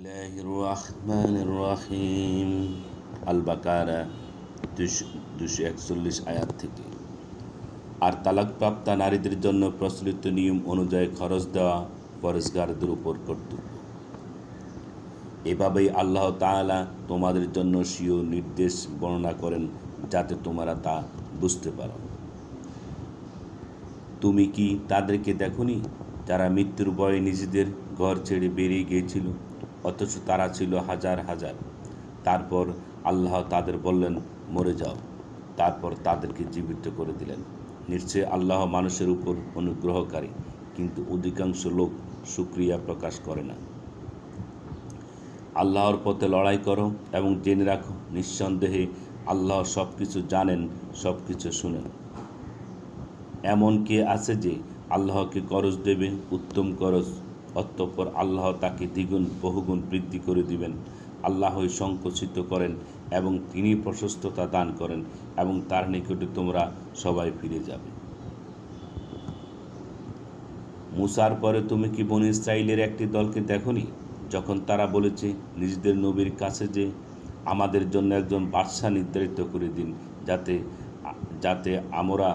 বিসমিল্লাহির রহমানির রহিম। আল বাকারা 241 আয়াত থেকে। আর তালাকপ্রাপ্তা নারীদের জন্য প্রচলিত নিয়ম অনুযায়ী খরচ দেওয়া পরেশগারদের উপর কর্তব্য। এভাবেই আল্লাহ তাআলা তোমাদের জন্য স্বীয় নির্দেশ বর্ণনা করেন যাতে তোমরা তা বুঝতে পারো। তুমি কি তাদেরকে দেখোনি যারা মৃত্যুর ভয়ে নিজেদের ঘর ছেড়ে বেরিয়ে গিয়েছিল, অথচ তারা ছিল হাজার হাজার। তারপর আল্লাহ তাদের বললেন, মরে যাও। তারপর তাদেরকে জীবিত করে দিলেন। নিশ্চয়ই আল্লাহ মানুষের উপর অনুগ্রহকারী, কিন্তু অধিকাংশ লোক শুকরিয়া প্রকাশ করে না। আল্লাহর পথে লড়াই করো এবং জেনে রাখো, নিঃসন্দেহে আল্লাহ সব কিছু জানেন, সব কিছু শুনেন। এমন কে আছে যে আল্লাহকে করজ দেবে, উত্তম করজ, অতঃপর আল্লাহ তাকে দ্বিগুণ বহুগুণ বৃদ্ধি করে দিবেন। আল্লাহই সংকোচিত করেন এবং তিনি প্রশস্ততা দান করেন, এবং তার নিকটে তোমরা সবাই ফিরে যাবে। মুসার পরে তুমি কি বনী ইসরাঈলের একটি দলকে দেখোনি, যখন তারা বলেছে নিজেদের নবীর কাছে যে আমাদের জন্য একজন বাদশা নির্ধারিত করে দিন, যাতে আমরা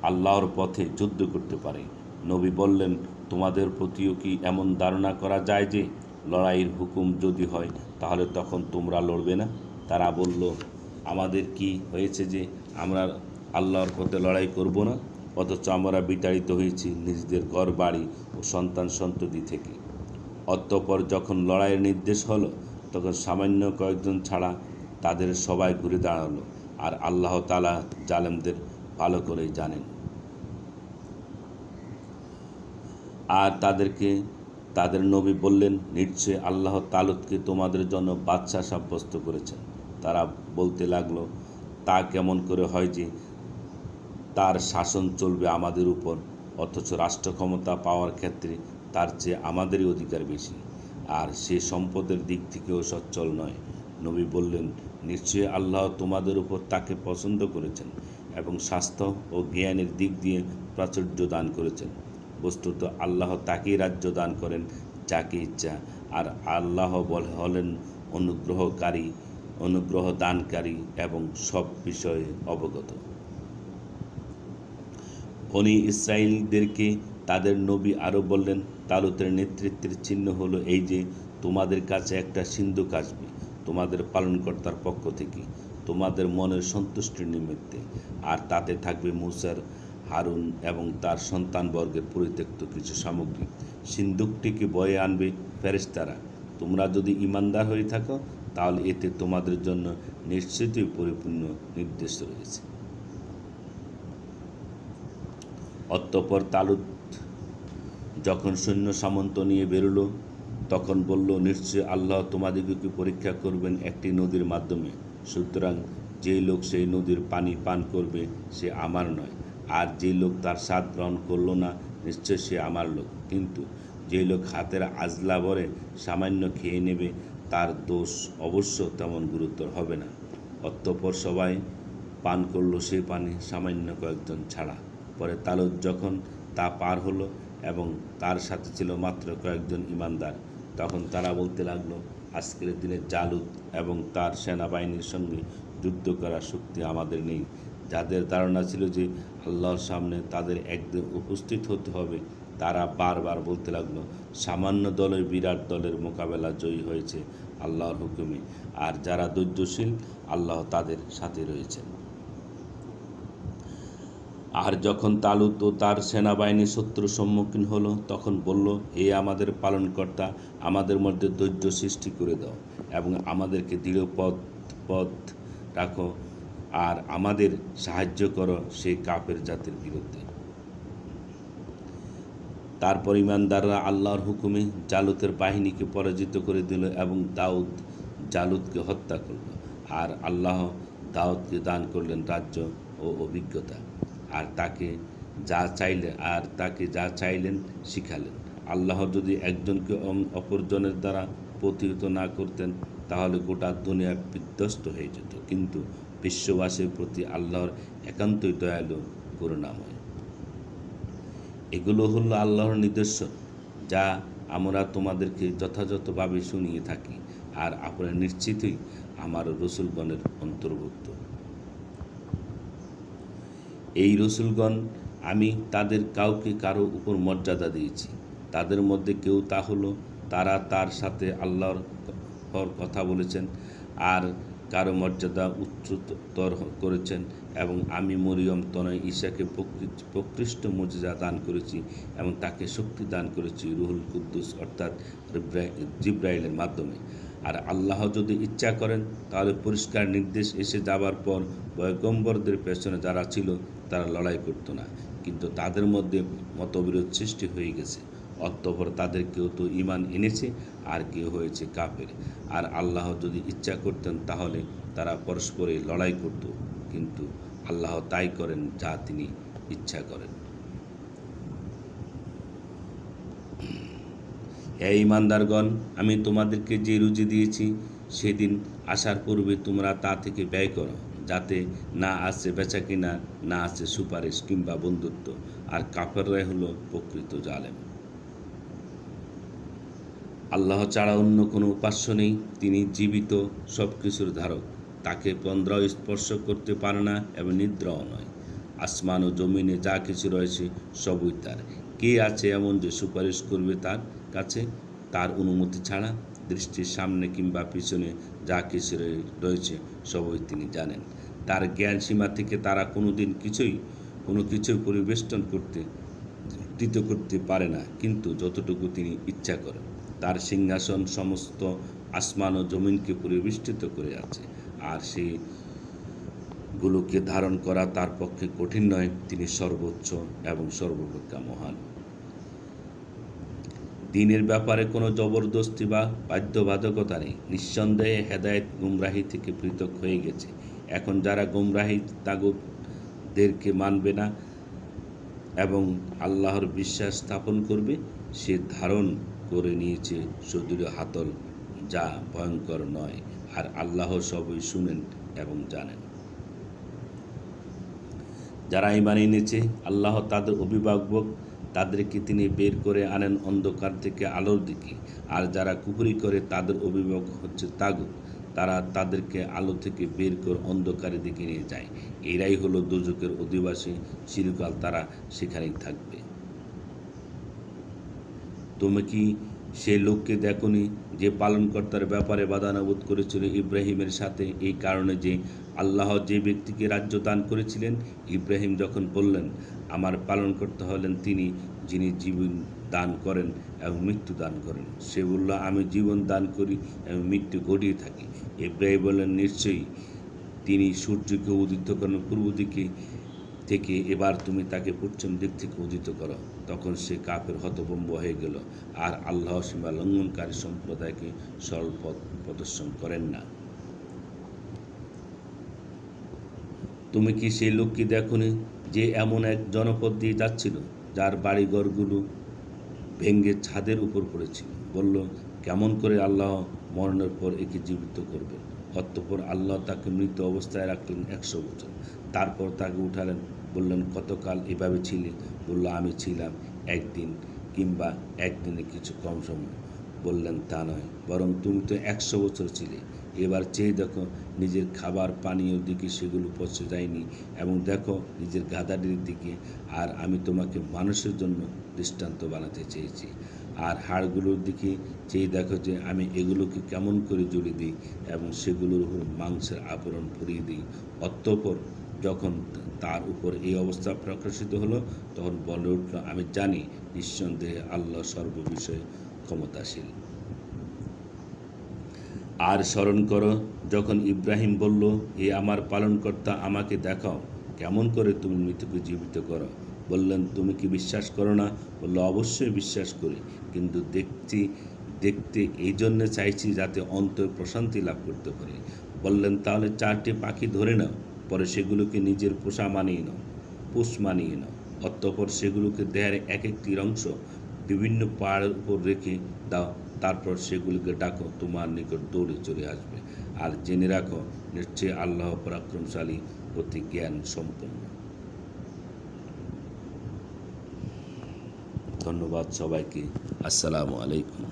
আল্লাহর পথে যুদ্ধ করতে পারি। নবী বললেন, তোমাদের প্রতিও কি এমন ধারণা করা যায় যে লড়াইয়ের হুকুম যদি হয় তাহলে তখন তোমরা লড়বে না? তারা বলল, আমাদের কি হয়েছে যে আমরা আল্লাহর পথে লড়াই করব না, অথচ আমরা বিতাড়িত হয়েছি নিজেদের ঘর বাড়ি ও সন্তান সন্ততি থেকে। অতঃপর যখন লড়াইয়ের নির্দেশ হলো, তখন সামান্য কয়েকজন ছাড়া তাদের সবাই ঘুরে দাঁড়ালো, আর আল্লাহ তাআলা জালেমদের ভালো করেই জানেন। আর তাদের নবী বললেন, নিশ্চয় আল্লাহ তালুতকে তোমাদের জন্য বাদশা সাব্যস্ত করেছেন। তারা বলতে লাগলো, তা কেমন করে হয় যে তার শাসন চলবে আমাদের উপর, অথচ রাষ্ট্র ক্ষমতা পাওয়ার ক্ষেত্রে তার চেয়ে আমাদেরই অধিকার বেশি, আর সে সম্পদের দিক থেকেও সচ্ছল নয়। নবী বললেন, নিশ্চয়ই আল্লাহ তোমাদের উপর তাকে পছন্দ করেছেন এবং স্বাস্থ্য ও জ্ঞানের দিক দিয়ে প্রাচুর্য দান করেছেন। বস্তুত আল্লাহ তাকেই রাজ্য দান করেন যাকে ইচ্ছা, আর আল্লাহ হলেন অনুগ্রহ দানকারী এবং সব বিষয়ে অবগত। বনী ইসরাঈলদেরকে তাদের নবী আরও বললেন, তালুতের নেতৃত্বের চিহ্ন হলো এই যে তোমাদের কাছে একটা সিন্ধুক আসবে তোমাদের পালনকর্তার পক্ষ থেকে, তোমাদের মনের সন্তুষ্টির নিমিত্তে, আর তাতে থাকবে মুসার, হারুন এবং তার সন্তানবর্গের পরিত্যক্ত কিছু সামগ্রী। সিন্ধুকটিকে বয়ে আনবে ফেরেশতারা। তোমরা যদি ঈমানদার হয়ে থাকো তাহলে এতে তোমাদের জন্য নিশ্চিতই পরিপূর্ণ নির্দেশ রয়েছে। অতঃপর তালুত যখন সৈন্য সামন্ত নিয়ে বেরোলো, তখন বলল, নিশ্চয় আল্লাহ তোমাদিগকে পরীক্ষা করবেন একটি নদীর মাধ্যমে। সুতরাং যে লোক সেই নদীর পানি পান করবে সে আমার নয়, আর যে লোক তার স্বাদ গ্রহণ করল না নিশ্চয় সে আমার লোক। কিন্তু যে লোক হাতের আজলা ভরে সামান্য খেয়ে নেবে তার দোষ অবশ্য তেমন গুরুতর হবে না। অতঃপর সবাই পান করল সেই পানি, সামান্য কয়েকজন ছাড়া। পরে তালুত যখন তা পার হলো এবং তার সাথে ছিল মাত্র কয়েকজন ঈমানদার, তখন তারা বলতে লাগলো, আজকের দিনে জালুত এবং তার সেনাবাহিনীর সঙ্গে যুদ্ধ করার শক্তি আমাদের নেই। যাদের ধারণা ছিল যে আল্লাহর সামনে তাদের একদিন উপস্থিত হতে হবে, তারা বারবার বলতে লাগলো, সামান্য দলের বিরাট দলের মোকাবেলা জয়ী হয়েছে আল্লাহর হুকুমে, আর যারা ধৈর্যশীল আল্লাহ তাদের সাথে রয়েছেন। আর যখন তালুত ও তার সেনাবাহিনী শত্রুর সম্মুখীন হলো, তখন বলল, হে আমাদের পালনকর্তা, আমাদের মধ্যে ধৈর্য সৃষ্টি করে দাও এবং আমাদেরকে দৃঢ় পথ রাখো, আর আমাদের সাহায্য করো সেই কাফের জাতির বিরুদ্ধে। তারপর ঈমানদাররা আল্লাহর হুকুমে জালুতের বাহিনীকে পরাজিত করে দিল এবং দাউদ জালুতকে হত্যা করল। আর আল্লাহ দাউদকে দান করলেন রাজ্য ও অভিজ্ঞতা, আর তাকে যা চাইলেন শিখালেন। আল্লাহ যদি একজনকে অপরজনের দ্বারা প্রতিহত না করতেন তাহলে গোটা দুনিয়া বিধ্বস্ত হয়ে যেত, কিন্তু বিশ্ববাসীর প্রতি আল্লাহর একান্তই দয়ালু, করুণাময়। এগুলো হলো আল্লাহর নিদর্শন, যা আমরা তোমাদেরকে যথাযথভাবে শুনিয়ে থাকি। আর আপনারা নিশ্চিতই আমার রসুলগণের অন্তর্ভুক্ত। এই রসুলগণ আমি তাদের কাউকে কারো উপর মর্যাদা দিয়েছি। তাদের মধ্যে কেউ তা হলো তারা তার সাথে আল্লাহর কথা বলেছেন আর কারো মর্যাদা উচ্চতর করেছেন, এবং আমি মরিয়ম তনয় ঈশাকে প্রকৃষ্ট মর্যাদা দান করেছি এবং তাকে শক্তি দান করেছি রুহুল কুদ্দুস অর্থাৎ জিব্রাইলের মাধ্যমে। আর আল্লাহ যদি ইচ্ছা করেন তাহলে পরিষ্কার নির্দেশ এসে যাবার পর পয়গম্বরদের পেছনে যারা ছিল তারা লড়াই করতো না, কিন্তু তাদের মধ্যে মতবিরোধ সৃষ্টি হয়ে গেছে। অতঃপর তাদের কেউ তো ঈমান এনেছে আর কেউ হয়েছে কাফের। আর আল্লাহ যদি ইচ্ছা করতেন তাহলে তারা পরস্পরে লড়াই করত, কিন্তু আল্লাহ তাই করেন যা তিনি ইচ্ছা করেন। হে ঈমানদারগণ, আমি তোমাদেরকে যে রুজি দিয়েছি সেদিন আসার পূর্বে তোমরা তা থেকে ব্যয় করো, যাতে না আছে বেচাকিনা, না আছে সুপারিশ কিংবা বন্ধুত্ব, আর কাফেররাই হলো প্রকৃত জালেম। আল্লাহ ছাড়া অন্য কোনো উপাস্য নেই, তিনি জীবিত সব কিছুর ধারক। তাকে তন্দ্রাও স্পর্শ করতে পারে না এবং নিদ্রাও নয়। আসমান ও জমিনে যা কিছু রয়েছে সবই তার। কে আছে এমন যে সুপারিশ করবে তার কাছে তার অনুমতি ছাড়া? দৃষ্টির সামনে কিংবা পিছনে যা কিছু রয়েছে সবই তিনি জানেন। তার জ্ঞান সীমা থেকে তারা কোনো কিছুই পরিবেষ্টন করতে পারে না, কিন্তু যতটুকু তিনি ইচ্ছা করেন। তার সিংহাসন সমস্ত আসমান ও জমিনকে পরিবেষ্টিত করে আছে, আর সেগুলোকে ধারণ করা তার পক্ষে কঠিন নয়। তিনি সর্বোচ্চ এবং সর্বাপেক্ষা মহান। দ্বীনের ব্যাপারে কোনো জবরদস্তি বা বাধ্যবাধকতা নেই। নিঃসন্দেহে হেদায়েত গুমরাহি থেকে পৃথক হয়ে গেছে। এখন যারা গুমরাহি তাগুতদেরকে মানবে না এবং আল্লাহর বিশ্বাস স্থাপন করবে, সে ধারণ করে নিয়েছে সুদৃঢ় হাতল, যা ভয়ঙ্কর নয়। আর আল্লাহ সবই শুনেন এবং জানেন। যারা ঈমান এনেছে, আল্লাহ তাদের অভিভাবক, তাদেরকে তিনি বের করে আনেন অন্ধকার থেকে আলোর দিকে। আর যারা কুফরি করে তাদের অভিভাবক হচ্ছে তাগুত, তারা তাদেরকে আলো থেকে বের করে অন্ধকারের দিকে নিয়ে যায়। এরাই হলো দোজখের অধিবাসী, চিরকাল তারা সেখানেই থাকবে। তুমি কি সে লোককে দেখোনি যে পালনকর্তার ব্যাপারে বাদানুবোধ করেছিল ইব্রাহিমের সাথে, এই কারণে যে আল্লাহ যে ব্যক্তিকে রাজ্য দান করেছিলেন? ইব্রাহিম যখন বললেন, আমার পালনকর্তা হলেন তিনি যিনি জীবন দান করেন এবং মৃত্যু দান করেন, সে বলল, আমি জীবন দান করি এবং মৃত্যু ঘটিয়ে থাকি। ইব্রাহিম বললেন, নিশ্চয়ই তিনি সূর্যকে উদিত করেন পূর্ব দিকে থেকে, এবার তুমি তাকে পশ্চিম দিক থেকে উদিত করো। তখন সে কাফের হতভম্ব হয়ে গেল, আর আল্লাহ সীমা লঙ্ঘনকারী সম্প্রদায়কে সরল পথ প্রদর্শন করেন না। তুমি কি সেই লোককে দেখোনি যে এমন এক জনপদ দিয়ে যাচ্ছিল যার বাড়িঘরগুলো ভেঙ্গে ছাদের উপর পড়েছিল? বলল, কেমন করে আল্লাহ মরণের পর একে জীবিত করবেন? অতঃপর আল্লাহ তাকে মৃত অবস্থায় রাখলেন 100 বছর। তারপর তাকে উঠালেন, বললেন, কতকাল এভাবে ছিলে? বলল, আমি ছিলাম একদিন কিংবা একদিনে কিছু কম সময়। বললেন, তা নয়, বরং তুমি তো 100 বছর ছিলে। এবার চেয়ে দেখো নিজের খাবার পানীয় দিকে, সেগুলো পচে যায়নি, এবং দেখো নিজের গাধাটির দিকে। আর আমি তোমাকে মানুষের জন্য দৃষ্টান্ত বানাতে চেয়েছি। আর হাড়গুলোর দিকে চেয়ে দেখো যে আমি এগুলোকে কেমন করে জড়িয়ে দিই এবং সেগুলোর উপর মাংসের আবরণ পরিয়ে দিই। অতঃপর যখন তার উপর এই অবস্থা প্রকাশিত হলো, তখন বলে উঠল, আমি জানি নিঃসন্দেহে আল্লাহ সর্ববিষয়ে ক্ষমতাশীল। আর স্মরণ করো যখন ইব্রাহিম বলল, হে আমার পালনকর্তা, আমাকে দেখাও কেমন করে তুমি মৃতকে জীবিত করো। বললেন, তুমি কি বিশ্বাস করো না? বলল, অবশ্যই বিশ্বাস করি, কিন্তু দেখতে এই জন্য চাইছি যাতে অন্তর প্রশান্তি লাভ করতে পারে। বললেন, তাহলে 4টি পাখি ধরে নাও, পরে সেগুলোকে নিজের পোষ মানিয়ে নাও। অতঃপর সেগুলোকে দেহের এক একটির অংশ বিভিন্ন পাহাড়ের উপর রেখে দাও। তারপর সেগুলিকে ডাকো, তোমার নিকট দৌড়ে চলে আসবে। আর জেনে রাখো, নিশ্চয়ই আল্লাহ পরাক্রমশালী, অতি জ্ঞান সম্পন্ন। ধন্যবাদ সবাইকে। আসসালামু আলাইকুম।